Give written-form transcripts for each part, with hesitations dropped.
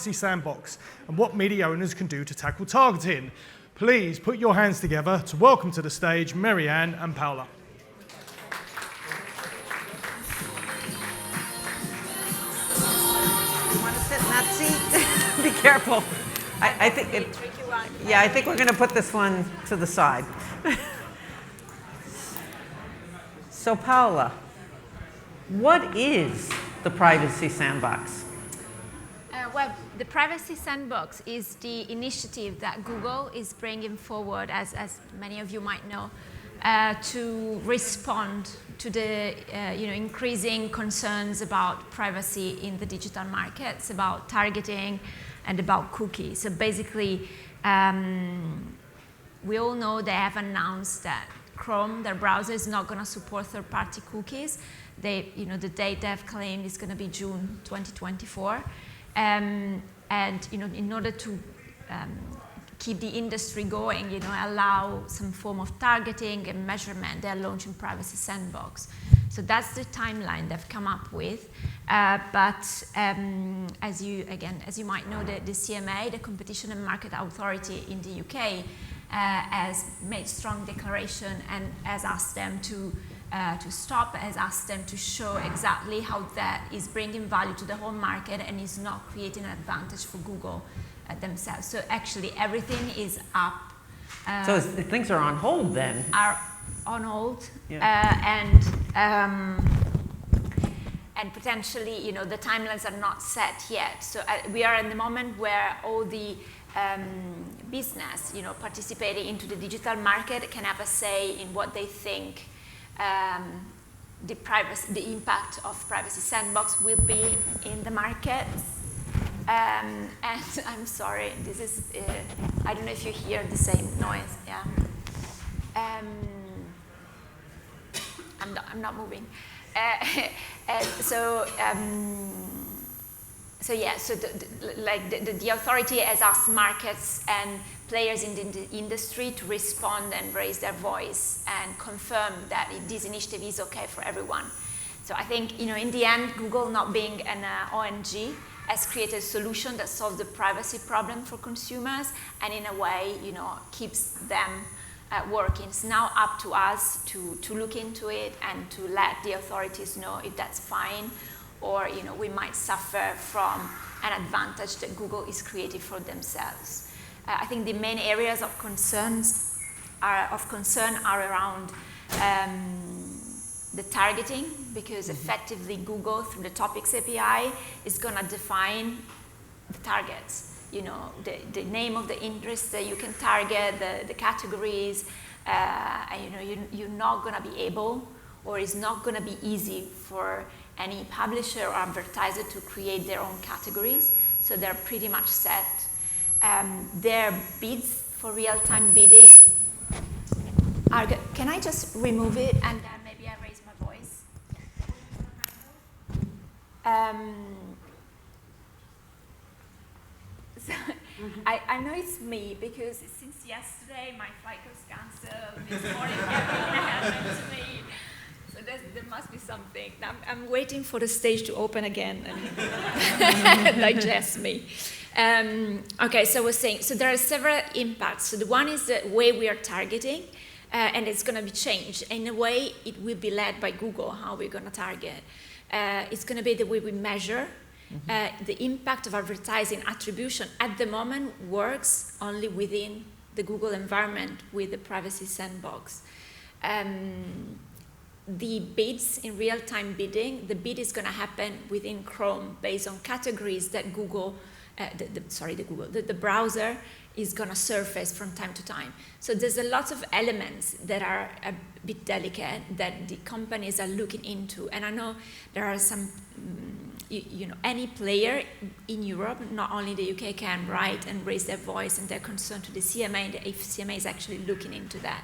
privacy sandbox and what media owners can do to tackle targeting. Please put your hands together to welcome to the stage Marianne and Paola. You want to sit in that seat? Be careful. I think we're going to put this one to the side. So Paola, what is the privacy sandbox? Well, the privacy sandbox is the initiative that Google is bringing forward, as many of you might know, to respond to the increasing concerns about privacy in the digital markets, about targeting and about cookies. So basically, we all know they have announced that Chrome, their browser, is not going to support third-party cookies. The date they have claimed is going to be June 2024. And in order to keep the industry going, allow some form of targeting and measurement, they're launching Privacy Sandbox. So that's the timeline they've come up with. But as you might know, the CMA, the Competition and Market Authority in the UK, has made strong declaration and has asked them to stop, has asked them to show exactly how that is bringing value to the whole market and is not creating an advantage for Google themselves. So actually everything is up. So things are on hold then? Are on hold. Yeah. And potentially, the timelines are not set yet. So we are in the moment where all the business, participating into the digital market can have a say in what they think the impact of Privacy Sandbox will be in the market. And I'm sorry, this is, I don't know if you hear the same noise, yeah. I'm not moving. So the authority has asked markets and players in the industry to respond and raise their voice and confirm that this initiative is okay for everyone. So I think, in the end, Google, not being an ONG, has created a solution that solves the privacy problem for consumers and in a way, keeps them working. It's now up to us to look into it and to let the authorities know if that's fine, or we might suffer from an advantage that Google is creating for themselves. I think the main areas of concern are around the targeting, because effectively Google, through the Topics API, is going to define the targets. The name of the interest that you can target, the categories, and you're not going to be able, or it's not going to be easy for any publisher or advertiser to create their own categories. So they're pretty much set. Their bids for real-time bidding are good. Can I just remove it and then maybe I raise my voice? So I know it's me because since yesterday my flight was cancelled. This morning everything happened to me. So there must be something. I'm waiting for the stage to open again and digest me. Okay, so we're saying, so there are several impacts. So the one is the way we are targeting, and it's going to be changed. In a way, it will be led by Google, how we're going to target. It's going to be the way we measure. The impact of advertising attribution at the moment works only within the Google environment with the Privacy Sandbox. The bids in real-time bidding, the bid is going to happen within Chrome based on categories that Google, the browser is going to surface from time to time. So there's a lot of elements that are a bit delicate that the companies are looking into. And I know there are some, any player in Europe, not only the UK, can write and raise their voice and their concern to the CMA, and the CMA is actually looking into that.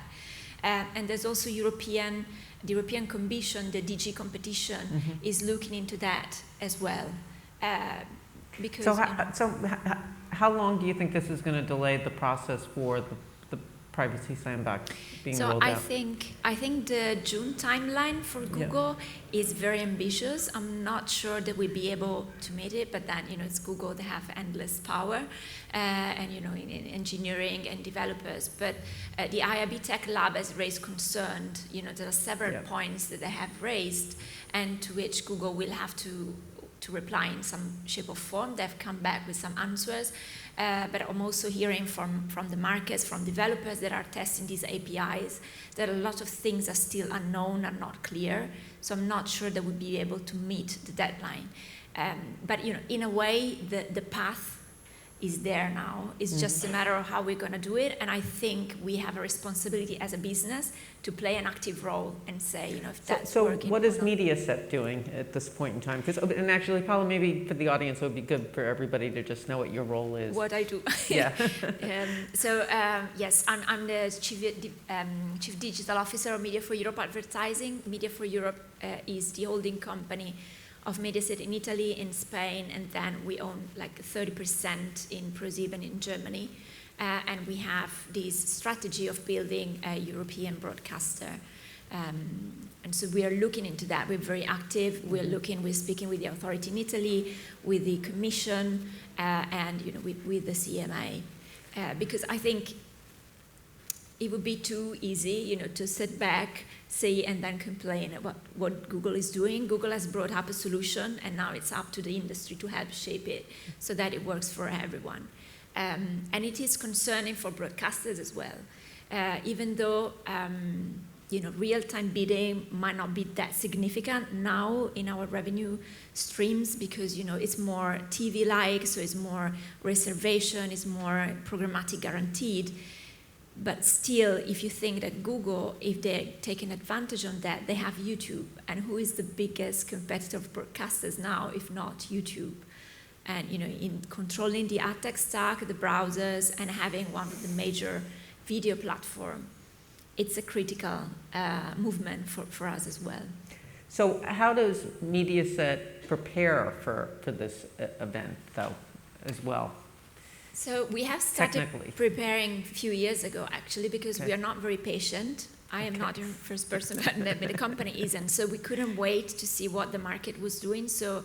And there's also the European Commission, the DG Competition, is looking into that as well. Because, how long do you think this is going to delay the process for privacy sandbox being So rolled I out? think the June timeline for Google is very ambitious. I'm not sure that we'll be able to meet it, but then it's Google. They have endless power, and in engineering and developers. But the IAB Tech Lab has raised concern. There are several points that they have raised, and to which Google will have to reply in some shape or form. They've come back with some answers. But I'm also hearing from the markets, from developers that are testing these APIs, that a lot of things are still unknown and not clear. So I'm not sure that we'll be able to meet the deadline. But in a way, the path is there now. It's just a matter of how we're going to do it. And I think we have a responsibility as a business to play an active role and say, if that's working. So what is Mediaset doing at this point in time? And actually, Paola, maybe for the audience, it would be good for everybody to just know what your role is. What I do. Yeah. Yes, I'm the Chief Digital Officer of Media for Europe Advertising. Media for Europe is the holding company of Mediaset in Italy, in Spain, and then we own like 30% in ProSieben in Germany. And we have this strategy of building a European broadcaster. And so we are looking into that. We're very active. We're speaking with the authority in Italy, with the Commission, and with the CMA. Because I think it would be too easy, to sit back, say, and then complain about what Google is doing. Google has brought up a solution, and now it's up to the industry to help shape it so that it works for everyone. And it is concerning for broadcasters as well, even though real-time bidding might not be that significant now in our revenue streams because it's more TV-like, so it's more reservation, it's more programmatic guaranteed. But still, if you think that Google, if they're taking advantage on that, they have YouTube. And who is the biggest competitor of broadcasters now, if not YouTube? And, in controlling the ad tech stack, the browsers, and having one of the major video platforms, it's a critical movement for us as well. So how does Mediaset prepare for this event, though, as well? So we have started preparing a few years ago, actually, because we are not very patient. I am not the first person, but the company isn't. So we couldn't wait to see what the market was doing. So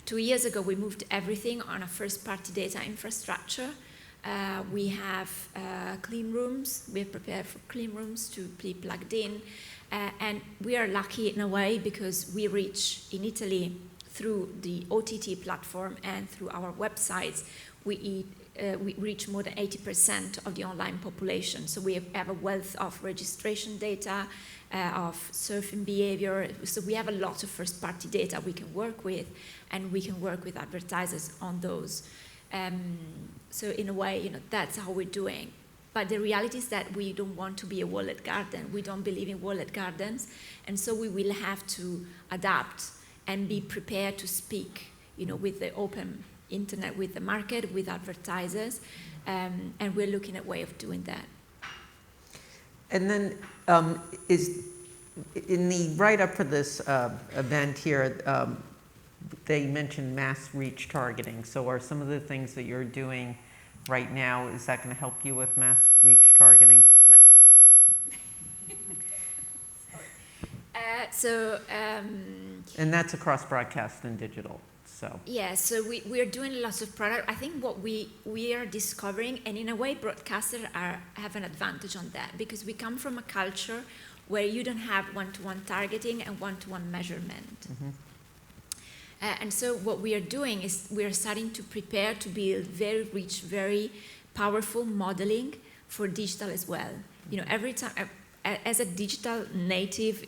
2 years ago, we moved everything on a first-party data infrastructure. We have clean rooms. We have prepared for clean rooms to be plugged in. And we are lucky in a way because we reach in Italy through the OTT platform and through our websites. We reach more than 80% of the online population. So we have a wealth of registration data, of surfing behavior. So we have a lot of first-party data we can work with, and we can work with advertisers on those. So in a way, that's how we're doing. But the reality is that we don't want to be a walled garden. We don't believe in walled gardens. And so we will have to adapt and be prepared to speak, with the open internet, with the market, with advertisers, and we're looking at a way of doing that. And then is in the write-up for this event here, they mentioned mass reach targeting. So are some of the things that you're doing right now, is that going to help you with mass reach targeting? And that's across broadcast and digital. So. Yeah, so we are doing lots of product. I think what we are discovering, and in a way broadcasters have an advantage on that, because we come from a culture where you don't have one-to-one targeting and one-to-one measurement. Mm-hmm. And so what we are doing is we are starting to prepare to build very rich, very powerful modeling for digital as well. Every time, as a digital native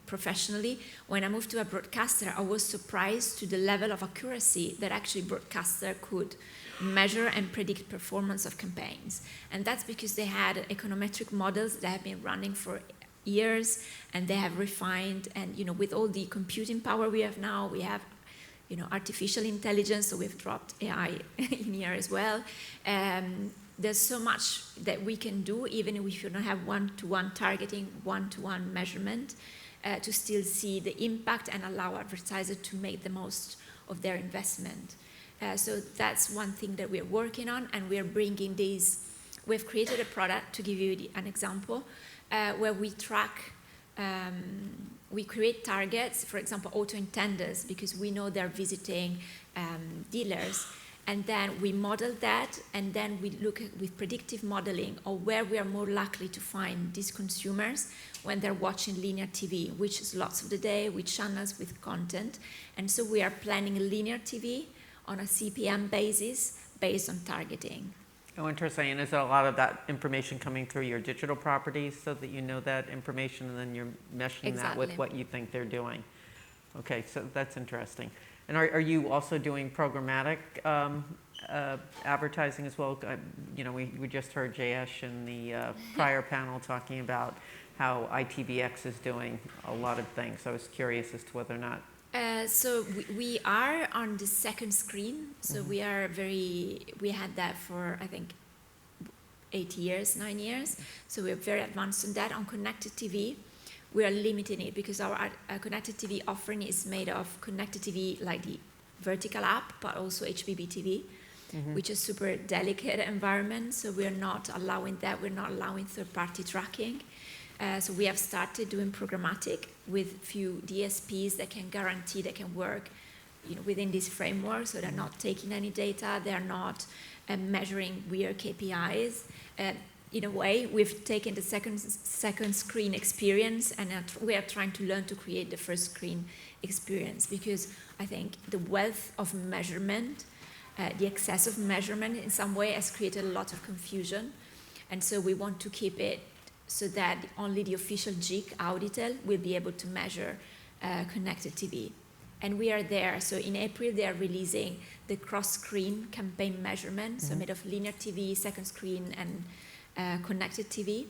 professionally, when I moved to a broadcaster, I was surprised to the level of accuracy that actually broadcaster could measure and predict performance of campaigns. And that's because they had econometric models that have been running for years, and they have refined, and with all the computing power we have now, we have artificial intelligence, so we've dropped AI in here as well. There's so much that we can do, even if you don't have one-to-one targeting, one-to-one measurement, to still see the impact and allow advertisers to make the most of their investment. So that's one thing that we're working on, and we're bringing these we've created a product, to give you an example, where we track, we create targets, for example, auto intenders, because we know they're visiting dealers. And then we model that, and then we look at, with predictive modeling, of where we are more likely to find these consumers when they're watching linear TV, which is lots of the day, with channels, with content. And so we are planning linear TV on a CPM basis based on targeting. Oh, interesting. And is there a lot of that information coming through your digital properties so that you know that information and then you're meshing that with what you think they're doing? Okay, so that's interesting. And are you also doing programmatic advertising as well? You know, we just heard Jayesh in the prior panel talking about how ITVX is doing a lot of things. So I was curious as to whether or not. So we are on the second screen. So we are we had that for, I think, 8 years, 9 years. So we're very advanced in that. On connected TV, we are limiting it because our connected TV offering is made of connected TV, like the vertical app, but also HBB TV, which is super delicate environment. So we are not allowing that. We're not allowing third-party tracking. So we have started doing programmatic with few DSPs that can guarantee they can work, you know, within this framework. So they're not taking any data. They're not measuring weird KPIs. In a way, we've taken the second screen experience, and we are trying to learn to create the first screen experience, because I think the wealth of measurement, the excess of measurement in some way has created a lot of confusion. And so we want to keep it so that only the official JIC auditor will be able to measure connected TV. And we are there. So in April, they are releasing the cross-screen campaign measurement, so made of linear TV, second screen, and connected TV,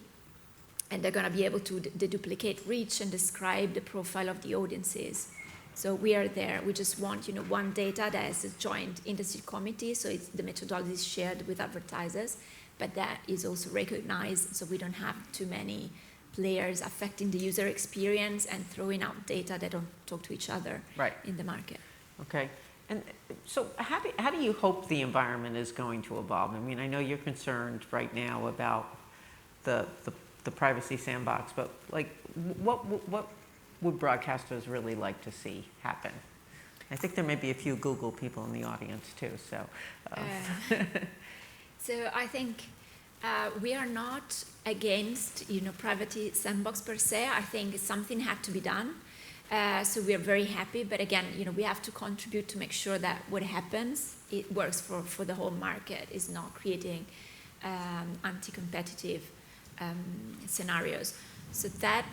and they're going to be able to deduplicate reach and describe the profile of the audiences. So we are there. We just want, you know, one data that is a joint industry committee, so it's, the methodology is shared with advertisers, but that is also recognized, so we don't have too many players affecting the user experience and throwing out data that don't talk to each other in the market. Okay. And so how do you hope the environment is going to evolve? I mean, I know you're concerned right now about the privacy sandbox, but like what would broadcasters really like to see happen? I think there may be a few Google people in the audience too. So, so I think we are not against, you know, privacy sandbox per se. I think something had to be done. So we are very happy, but again, you know, we have to contribute to make sure that what happens, it works for the whole market, is not creating anti-competitive scenarios. So that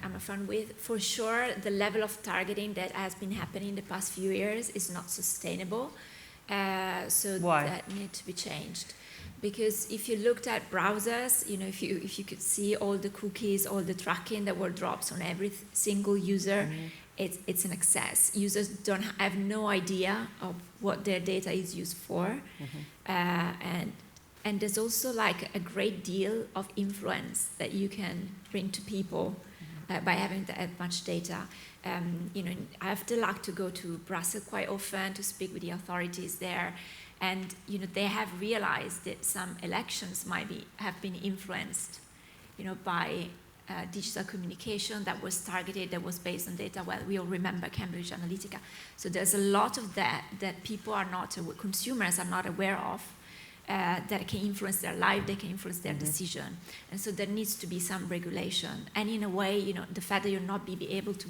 I'm a fan with. For sure, the level of targeting that has been happening in the past few years is not sustainable. So Why? That needs to be changed. Because if you looked at browsers, you know, if you could see all the cookies, all the tracking that were dropped on every single user, it's an excess. Users have no idea of what their data is used for, and there's also like a great deal of influence that you can bring to people by having that much data. You know, I have the luck to go to Brussels quite often to speak with the authorities there. And you know, they have realized that some elections have been influenced, you know, by digital communication that was targeted, that was based on data. Well, we all remember Cambridge Analytica. So there's a lot of that people are not, consumers are not aware of, that can influence their life, they can influence their decision. And so there needs to be some regulation. And in a way, you know, the fact that you'll not be able to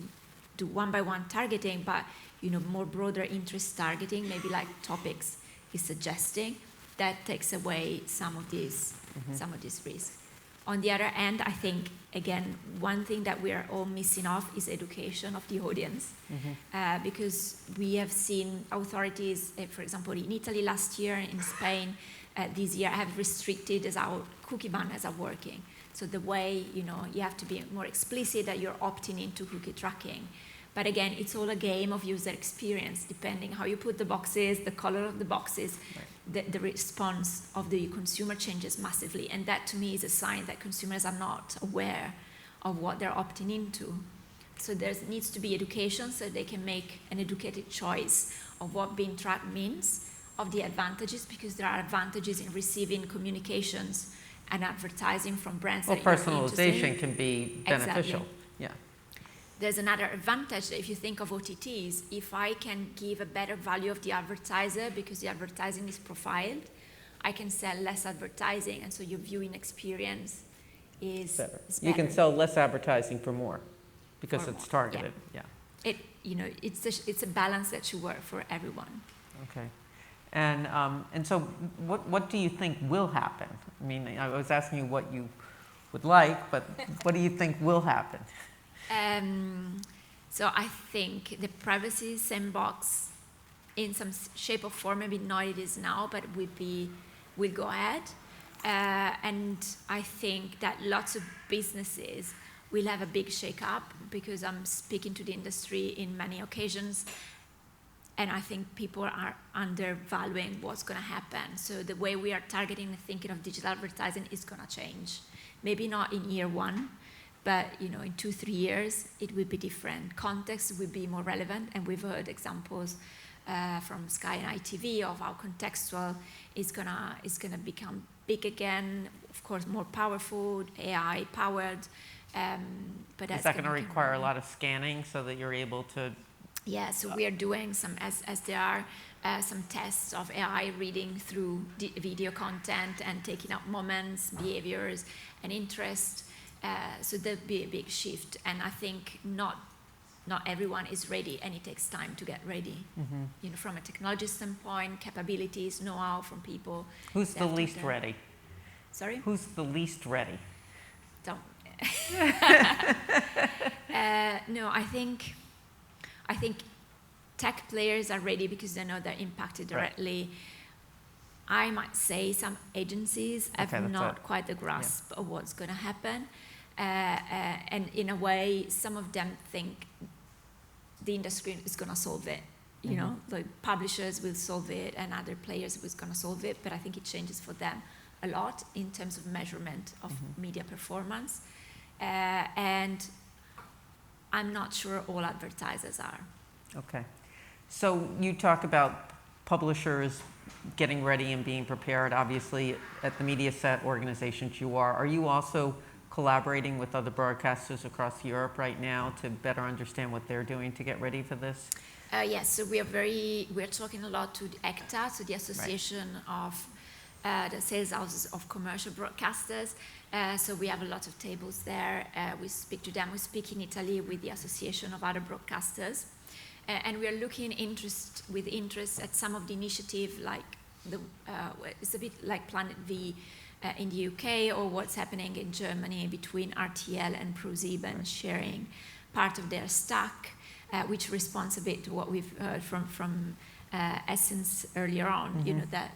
do one-by-one targeting, but you know, more broader interest targeting, maybe like topics, is suggesting, that takes away some of these risks. On the other hand, I think, again, one thing that we are all missing off is education of the audience, because we have seen authorities, for example, in Italy last year, in Spain this year, have restricted as our cookie banners are working. So the way, you know, you have to be more explicit that you're opting into cookie tracking. But again, it's all a game of user experience, depending how you put the boxes, the color of the boxes, the response of the consumer changes massively. And that to me is a sign that consumers are not aware of what they're opting into. So there needs to be education so they can make an educated choice of what being tracked means, of the advantages, because there are advantages in receiving communications and advertising from brands Well, that you're interested in. personalization can be beneficial. Exactly. Yeah. There's another advantage that if you think of OTTs, if I can give a better value of the advertiser because the advertising is profiled, I can sell less advertising, and so your viewing experience is Better. is You can better. sell less advertising for more because For it's more, targeted. Yeah. It's a balance that should work for everyone. Okay. And so what do you think will happen? I mean, I was asking you what you would like, but what do you think will happen? So I think the privacy sandbox, in some shape or form, maybe not it is now, but will go ahead. And I think that lots of businesses will have a big shake-up because I'm speaking to the industry in many occasions, and I think people are undervaluing what's going to happen. So the way we are targeting and thinking of digital advertising is going to change. Maybe not in year one, but in 2-3 years, it will be different. Context will be more relevant, and we've heard examples from Sky and ITV of how contextual is gonna become big again. Of course, more powerful, AI powered. But Is that going to require a lot of scanning so that you're able to? Yeah, so we are doing some, as there are some tests of AI reading through video content and taking out moments, behaviors, and interest. So there'll be a big shift, and I think not everyone is ready, and it takes time to get ready. Mm-hmm. From a technology standpoint, capabilities, know-how from people. Who's the least ready? Sorry? Who's the least ready? Don't. No, I think tech players are ready because they know they're impacted directly. Right. I might say some agencies have not quite the grasp of what's going to happen. And in a way, some of them think the industry is going to solve it. The publishers will solve it and other players will going to solve it, but I think it changes for them a lot in terms of measurement of media performance. And I'm not sure all advertisers are. Okay. So you talk about publishers getting ready and being prepared. Obviously, at the Mediaset organizations you are. Are you also collaborating with other broadcasters across Europe right now to better understand what they're doing to get ready for this? Yes, so we're talking a lot to the ACTA, so the Association of the Sales Houses of Commercial Broadcasters. So we have a lot of tables there. We speak to them. We speak in Italy with the Association of Other Broadcasters. And we are looking with interest at some of the initiative, like it's a bit like Planet V in the UK, or what's happening in Germany between RTL and ProSieben sharing part of their stack, which responds a bit to what we've heard from Essence earlier on. That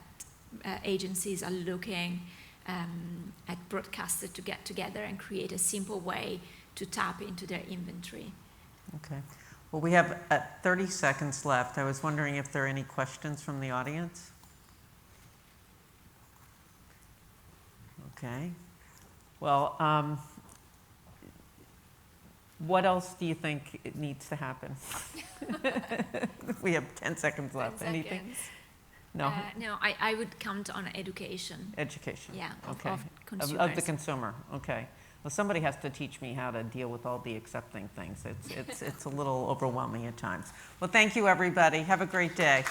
agencies are looking at broadcasters to get together and create a simple way to tap into their inventory. Okay. Well, we have 30 seconds left. I was wondering if there are any questions from the audience. Okay. Well, what else do you think it needs to happen? We have 10 seconds left. 10 Anything? seconds. No? No, I would count on education. Education. Yeah, Okay. of consumers. Of the consumer. Okay. Well, somebody has to teach me how to deal with all the accepting things. It's a little overwhelming at times. Well, thank you, everybody. Have a great day.